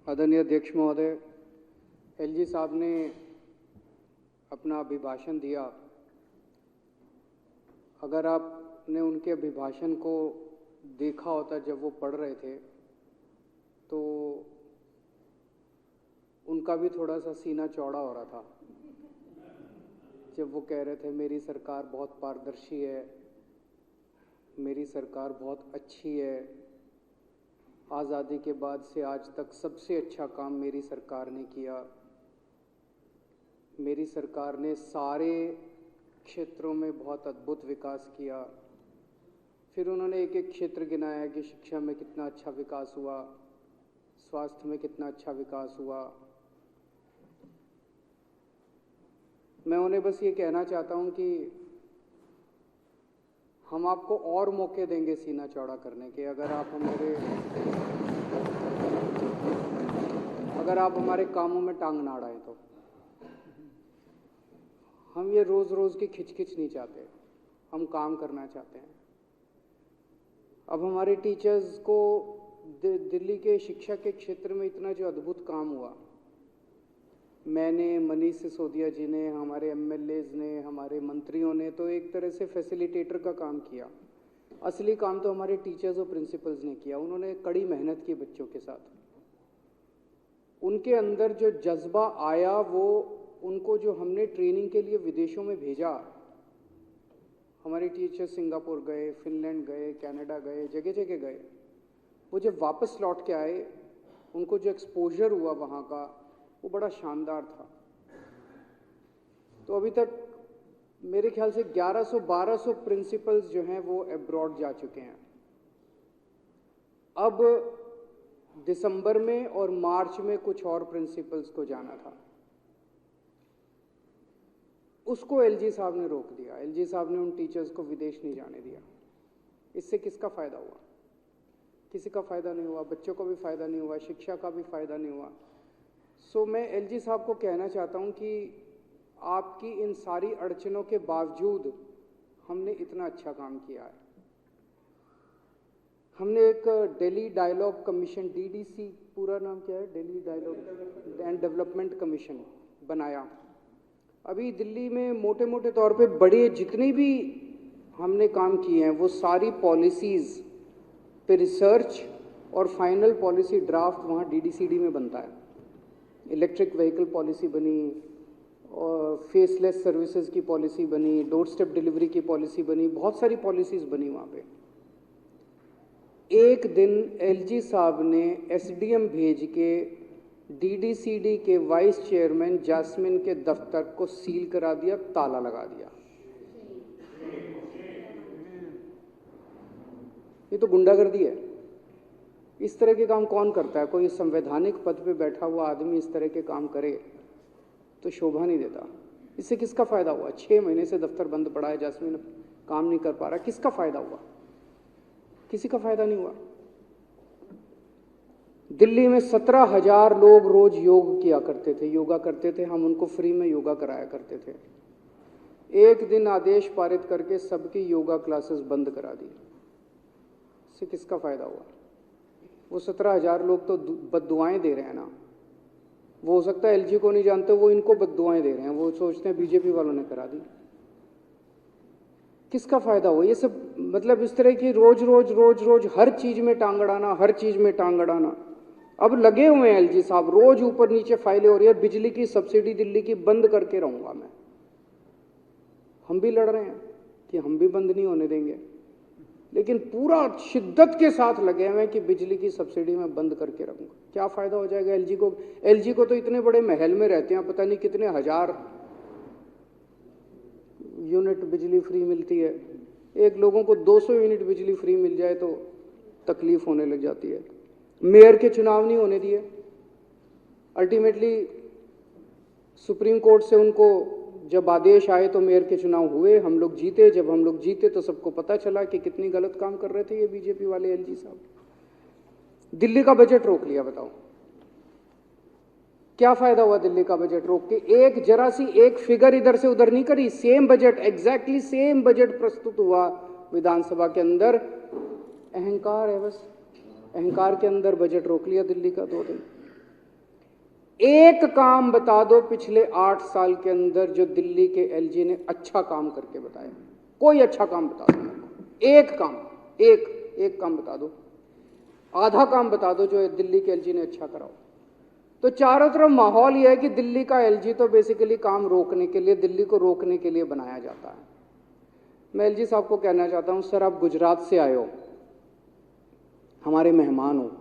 आदरणीय अध्यक्ष महोदय, एलजी साहब ने अपना अभिभाषण दिया। अगर आपने उनके अभिभाषण को देखा होता जब वो पढ़ रहे थे तो उनका भी थोड़ा सा सीना चौड़ा हो रहा था जब वो कह रहे थे मेरी सरकार बहुत पारदर्शी है, मेरी सरकार बहुत अच्छी है, आज़ादी के बाद से आज तक सबसे अच्छा काम मेरी सरकार ने किया, मेरी सरकार ने सारे क्षेत्रों में बहुत अद्भुत विकास किया। फिर उन्होंने एक एक क्षेत्र गिनाया कि शिक्षा में कितना अच्छा विकास हुआ, स्वास्थ्य में कितना अच्छा विकास हुआ। मैं उन्हें बस ये कहना चाहता हूं कि हम आपको और मौके देंगे सीना चौड़ा करने के, अगर आप हमारे कामों में टांग ना अड़ाएं तो। हम ये रोज रोज की खिचखिच नहीं चाहते, हम काम करना चाहते हैं। अब हमारे टीचर्स को दिल्ली के शिक्षा के क्षेत्र में इतना जो अद्भुत काम हुआ, मैंने, मनीष सिसोदिया जी ने, हमारे एमएलएज ने, हमारे मंत्रियों ने तो एक तरह से फैसिलिटेटर का काम किया। असली काम तो हमारे टीचर्स और प्रिंसिपल्स ने किया। उन्होंने कड़ी मेहनत की बच्चों के साथ। उनके अंदर जो जज्बा आया, वो उनको जो हमने ट्रेनिंग के लिए विदेशों में भेजा, हमारे टीचर सिंगापुर गए, फिनलैंड गए, कनाडा गए, जगह जगह गए, वो जब वापस लौट के आए, उनको जो एक्सपोजर हुआ वहाँ का, वो बड़ा शानदार था। तो अभी तक मेरे ख्याल से 1100-1200 प्रिंसिपल्स जो हैं वो अब्रॉड जा चुके हैं। अब दिसंबर में और मार्च में कुछ और प्रिंसिपल्स को जाना था, उसको एलजी साहब ने रोक दिया। एलजी साहब ने उन टीचर्स को विदेश नहीं जाने दिया। इससे किसका फायदा हुआ? किसी का फायदा नहीं हुआ, बच्चों को भी फायदा नहीं हुआ, शिक्षा का भी फायदा नहीं हुआ। सो मैं एलजी साहब को कहना चाहता हूं कि आपकी इन सारी अड़चनों के बावजूद हमने इतना अच्छा काम किया है। हमने एक दिल्ली डायलॉग कमीशन, डीडीसी पूरा नाम क्या है, Delhi dialogue and development commission बनाया। अभी दिल्ली में मोटे मोटे तौर पे बड़े जितने भी हमने काम किए हैं, वो सारी पॉलिसीज़ पे रिसर्च और फाइनल पॉलिसी ड्राफ्ट वहाँ डीडीसीडी में बनता है। इलेक्ट्रिक व्हीकल पॉलिसी बनी, और फेसलेस सर्विसेज की पॉलिसी बनी, डोर स्टेप डिलीवरी की पॉलिसी बनी, बहुत सारी पॉलिसीज़ बनी वहाँ पे। एक दिन एलजी साहब ने एसडीएम भेज के डीडीसीडी के वाइस चेयरमैन जास्मिन के दफ्तर को सील करा दिया, ताला लगा दिया। ये तो गुंडागर्दी है। इस तरह के काम कौन करता है? कोई संवैधानिक पद पे बैठा हुआ आदमी इस तरह के काम करे तो शोभा नहीं देता। इससे किसका फायदा हुआ? 6 महीने से दफ्तर बंद पड़ा है, जास्मिन काम नहीं कर पा रहा। किसका फायदा हुआ? किसी का फायदा नहीं हुआ। दिल्ली में 17,000 लोग रोज योग किया करते थे, योगा करते थे। हम उनको फ्री में योगा कराया करते थे। एक दिन आदेश पारित करके सबकी योगा क्लासेस बंद करा दी। इससे किसका फायदा हुआ? वो 17,000 लोग तो बद्दुआएं दे रहे हैं ना। वो हो सकता है एलजी को नहीं जानते, वो इनको बद्दुआएं दे रहे हैं। वो सोचते हैं बीजेपी वालों ने करा दी। किसका फायदा हुआ? ये सब मतलब इस तरह की रोज रोज हर चीज में टांग अड़ाना, हर चीज में टांग अड़ाना। अब लगे हुए हैं एलजी साहब, रोज ऊपर नीचे फाइलें हो रही है। बिजली की सब्सिडी दिल्ली की बंद करके रहूंगा मैं। हम भी लड़ रहे हैं कि हम भी बंद नहीं होने देंगे, लेकिन पूरा शिद्दत के साथ लगे हुए हैं कि बिजली की सब्सिडी मैं बंद करके रखूंगा। क्या फायदा हो जाएगा एलजी को? एलजी को तो इतने बड़े महल में रहते हैं, पता नहीं कितने हजार यूनिट बिजली फ्री मिलती है। एक लोगों को 200 यूनिट बिजली फ्री मिल जाए तो तकलीफ होने लग जाती है। मेयर के चुनाव नहीं होने दिए। अल्टीमेटली सुप्रीम कोर्ट से उनको जब आदेश आए तो मेयर के चुनाव हुए, हम लोग जीते। जब हम लोग जीते तो सबको पता चला कि कितनी गलत काम कर रहे थे ये बीजेपी वाले एलजी साहब। दिल्ली का बजट रोक लिया। बताओ क्या फायदा हुआ दिल्ली का बजट रोक के? एक जरा सी एक फिगर इधर से उधर नहीं करी। Same budget, exactly same budget प्रस्तुत हुआ विधानसभा के अंदर। अहंकार है बस, अहंकार के अंदर बजट रोक लिया दिल्ली का 2 दिन। एक काम बता दो पिछले 8 साल के अंदर जो दिल्ली के एलजी ने अच्छा काम करके बताया। कोई अच्छा काम बता दो मेरे को, एक काम, एक काम बता दो, आधा काम बता दो जो दिल्ली के एलजी ने अच्छा कराओ। तो चारों तरफ माहौल यह है कि दिल्ली का एलजी तो बेसिकली काम रोकने के लिए, दिल्ली को रोकने के लिए बनाया जाता है। मैं एलजी साहब को कहना चाहता हूं, सर आप गुजरात से आए हो, हमारे मेहमान हो,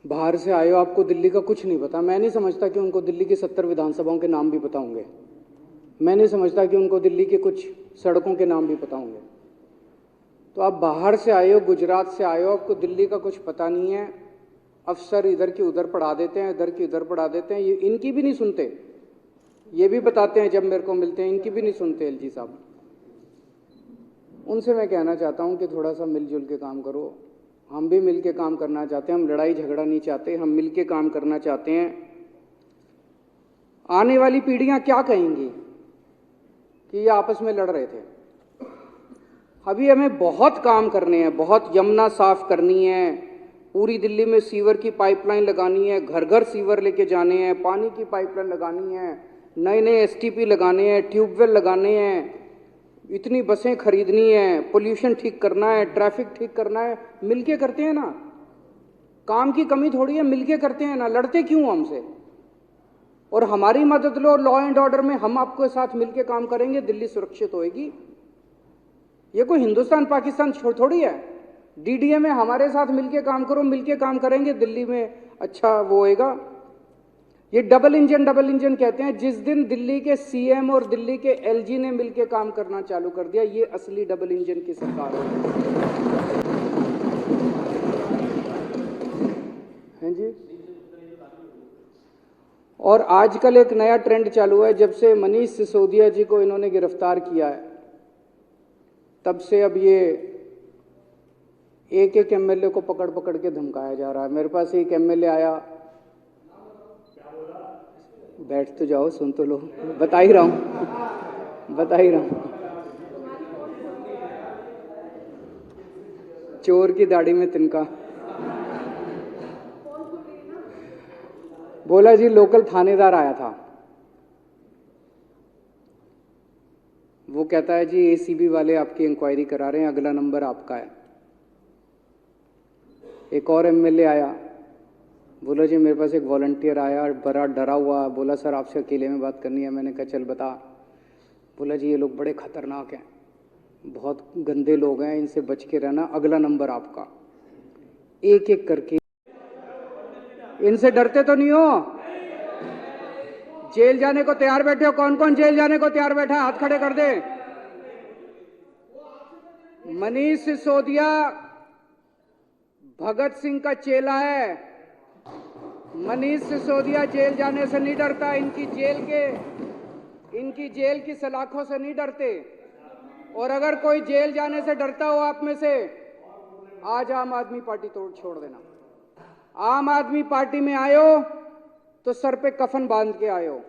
बाहर से आए हो, आपको दिल्ली का कुछ नहीं पता। मैं नहीं समझता कि उनको दिल्ली की 70 विधानसभाओं के नाम भी पता होंगे। मैं नहीं समझता कि उनको दिल्ली के कुछ सड़कों के नाम भी पता होंगे। तो आप बाहर से आए हो, गुजरात से आए हो, आपको दिल्ली का कुछ पता नहीं है। अफसर इधर की उधर पढ़ा देते हैं, इधर की उधर पढ़ा देते हैं, ये इनकी भी नहीं सुनते। ये भी बताते हैं जब मेरे को मिलते हैं, इनकी भी नहीं सुनते एलजी साहब। उनसे मैं कहना चाहता हूं कि थोड़ा सा मिलजुल के काम करो। हम भी मिल के काम करना चाहते हैं, हम लड़ाई झगड़ा नहीं चाहते, हम मिल के काम करना चाहते हैं। आने वाली पीढ़ियां क्या कहेंगी कि ये आपस में लड़ रहे थे। अभी हमें बहुत काम करने हैं, बहुत यमुना साफ करनी है, पूरी दिल्ली में सीवर की पाइपलाइन लगानी है, घर घर सीवर लेके जाने हैं, पानी की पाइपलाइन लगानी है, नए नए एसटीपी लगाने हैं, ट्यूबवेल लगाने हैं, इतनी बसें खरीदनी है, पोल्यूशन ठीक करना है, ट्रैफिक ठीक करना है। मिलके करते हैं ना, काम की कमी थोड़ी है, मिलके करते हैं ना, लड़ते क्यों हमसे। और हमारी मदद लो, लॉ एंड ऑर्डर में हम आपके साथ मिलके काम करेंगे, दिल्ली सुरक्षित होएगी। ये कोई हिंदुस्तान पाकिस्तान थोड़ी है। डीडीए में हमारे साथ मिलके काम करो, मिलके काम करेंगे, दिल्ली में अच्छा वो होएगा। ये डबल इंजन कहते हैं। जिस दिन दिल्ली के सीएम और दिल्ली के एलजी ने मिलके काम करना चालू कर दिया, ये असली डबल इंजन की सरकार है जी। और आजकल एक नया ट्रेंड चालू है, जब से मनीष सिसोदिया जी को इन्होंने गिरफ्तार किया है, तब से अब ये एक एमएलए को पकड़ पकड़ के धमकाया जा रहा है। मेरे पास एक एमएलए आया, बैठ तो जाओ, सुन तो लो, बता ही रहा हूं। चोर की दाढ़ी में तिनका। बोला जी लोकल थानेदार आया था, वो कहता है जी एसीबी वाले आपकी इंक्वायरी करा रहे हैं, अगला नंबर आपका है। एक और एमएलए आया, बोला जी मेरे पास एक वॉलंटियर आया, बड़ा डरा हुआ, बोला सर आपसे अकेले में बात करनी है। मैंने कहा चल बता। बोला जी ये लोग बड़े खतरनाक हैं, बहुत गंदे लोग हैं, इनसे बच के रहना, अगला नंबर आपका। एक एक करके, इनसे डरते तो नहीं हो? जेल जाने को तैयार बैठे हो? कौन कौन जेल जाने को तैयार बैठा, हाथ खड़े कर दे। मनीष सिसोदिया भगत सिंह का चेला है। मनीष सिसोदिया जेल जाने से नहीं डरता, इनकी जेल की सलाखों से नहीं डरते। और अगर कोई जेल जाने से डरता हो आप में से, आज आम आदमी पार्टी तोड़ छोड़ देना। आम आदमी पार्टी में आयो तो सर पे कफन बांध के आयो।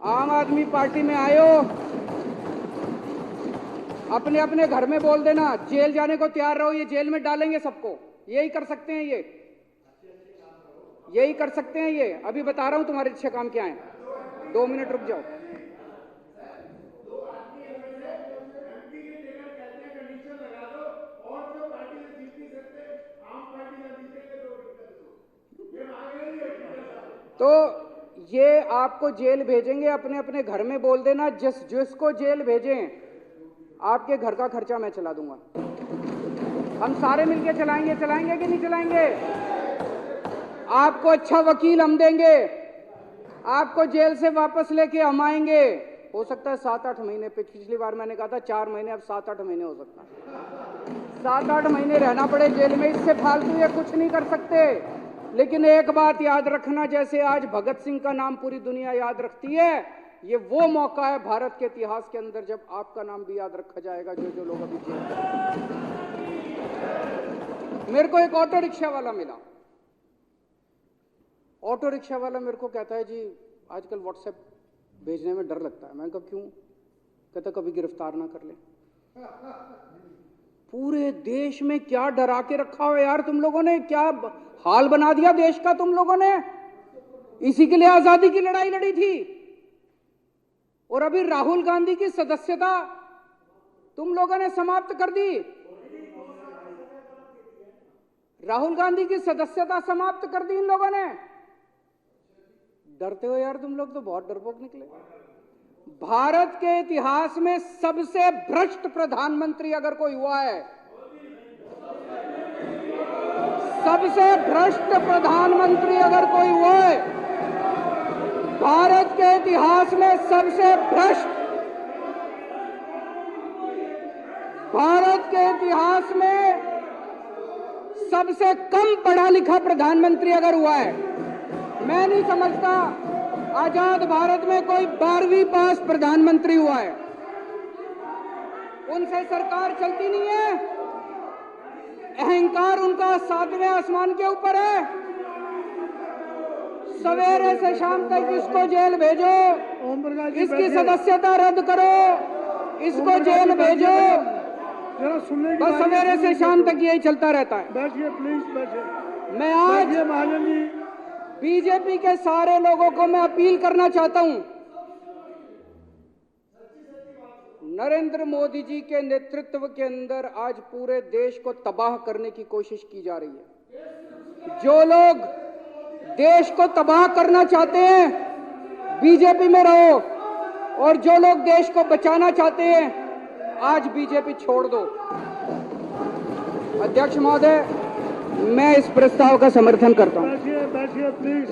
आम आदमी पार्टी में आयो, अपने अपने घर में बोल देना जेल जाने को तैयार रहो, ये जेल में डालेंगे सबको। यही कर सकते हैं यही कर सकते हैं ये। अभी बता रहा हूं तुम्हारे अच्छे काम क्या है। 2 मिनट रुक जाओ। तो ये आपको जेल भेजेंगे, अपने अपने घर में बोल देना, जिसको जेल भेजें आपके घर का खर्चा मैं चला दूंगा। हम सारे मिलके चलाएंगे कि नहीं चलाएंगे? आपको अच्छा वकील हम देंगे, आपको जेल से वापस लेके हम आएंगे। हो सकता है 7-8 महीने, पिछली बार मैंने कहा था 4 महीने, अब 7-8 महीने हो सकता है। 7-8 महीने रहना पड़े जेल में, इससे फालतू ये कुछ नहीं कर सकते। लेकिन एक बात याद रखना, जैसे आज भगत सिंह का नाम पूरी दुनिया याद रखती है, ये वो मौका है भारत के इतिहास के अंदर जब आपका नाम भी याद रखा जाएगा, जो लोग अभी जेल में। मेरे को एक ऑटो रिक्शा वाला मिला, ऑटो रिक्शा वाला मेरे को कहता है जी आजकल व्हाट्सएप भेजने में डर लगता है। मैंने कहा क्यों? कहता कभी गिरफ्तार ना कर ले। पूरे देश में क्या डरा के रखा हो यार तुम लोगों ने, क्या हाल बना दिया देश का तुम लोगों ने। इसी के लिए आजादी की लड़ाई लड़ी थी। और अभी राहुल गांधी की सदस्यता तुम लोगों ने समाप्त कर दी। राहुल गांधी की सदस्यता समाप्त कर दी इन लोगों ने। डरते हो यार, तुम लोग तो बहुत डरपोक निकले। भारत के इतिहास में सबसे भ्रष्ट प्रधानमंत्री अगर कोई हुआ है, सबसे भ्रष्ट प्रधानमंत्री अगर कोई हुआ है, भारत के इतिहास में सबसे भ्रष्ट, भारत के इतिहास में सबसे कम पढ़ा लिखा प्रधानमंत्री अगर हुआ है, मैं नहीं समझता आजाद भारत में कोई 12वीं पास प्रधानमंत्री हुआ है। उनसे सरकार चलती नहीं है। अहंकार उनका 7वें आसमान के ऊपर है। सवेरे से शाम तक इसको जेल भेजो, इसकी सदस्यता रद्द करो, इसको जेल भेजो, बस सवेरे से शाम तक यही चलता रहता है। बैठिए प्लीज, बैठिए। मैं आज महाजन जी, बीजेपी के सारे लोगों को मैं अपील करना चाहता हूं, नरेंद्र मोदी जी के नेतृत्व के अंदर आज पूरे देश को तबाह करने की कोशिश की जा रही है। जो लोग देश को तबाह करना चाहते हैं, बीजेपी में रहो, और जो लोग देश को बचाना चाहते हैं, आज बीजेपी छोड़ दो। अध्यक्ष महोदय, मैं इस प्रस्ताव का समर्थन करता हूं। बैठिए प्लीज।